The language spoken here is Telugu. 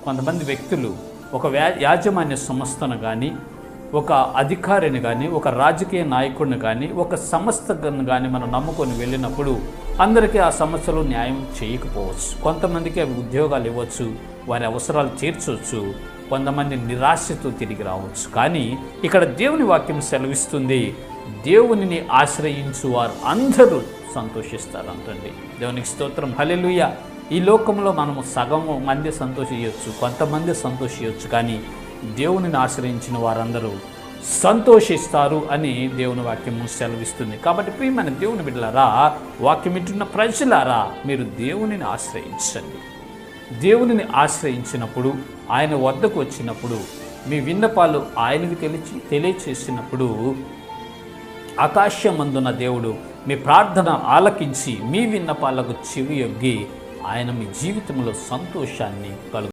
కొంతమంది వ్యక్తులు ఒక యాజమాన్య సంస్థను కానీ, ఒక అధికారిని కానీ, ఒక రాజకీయ నాయకుడిని కానీ, ఒక సంస్థను కానీ మనం నమ్ముకొని వెళ్ళినప్పుడు అందరికీ ఆ సమస్యలు న్యాయం చేయకపోవచ్చు. కొంతమందికి అవి ఉద్యోగాలు ఇవ్వచ్చు, వారి అవసరాలు తీర్చవచ్చు, కొంతమంది నిరాశతో తిరిగి రావచ్చు. కానీ ఇక్కడ దేవుని వాక్యం సెలవిస్తుంది, దేవునిని ఆశ్రయించు వారు అందరూ సంతోషిస్తారంటండి. దేవునికి స్తోత్రం, హల్లెలూయా. ఈ లోకంలో మనము సగం మంది సంతోషించవచ్చు, కొంతమంది సంతోషించవచ్చు, కానీ దేవునిని ఆశ్రయించిన వారందరూ సంతోషిస్తారు అని దేవుని వాక్యము సెలవిస్తుంది. కాబట్టి ప్రియమైన దేవుని బిడ్డలారా, వాక్యం వింటున్న ప్రజలారా, మీరు దేవునిని ఆశ్రయించండి. దేవునిని ఆశ్రయించినప్పుడు, ఆయన వద్దకు వచ్చినప్పుడు, మీ విన్నపాలు ఆయనకు తెలియచేసినప్పుడు ఆకాశమందున్న దేవుడు మీ ప్రార్థన ఆలకించి మీ విన్నపాలకు చెవియొగ్గి ఆయన మీ జీవితంలో సంతోషాన్ని కలుగు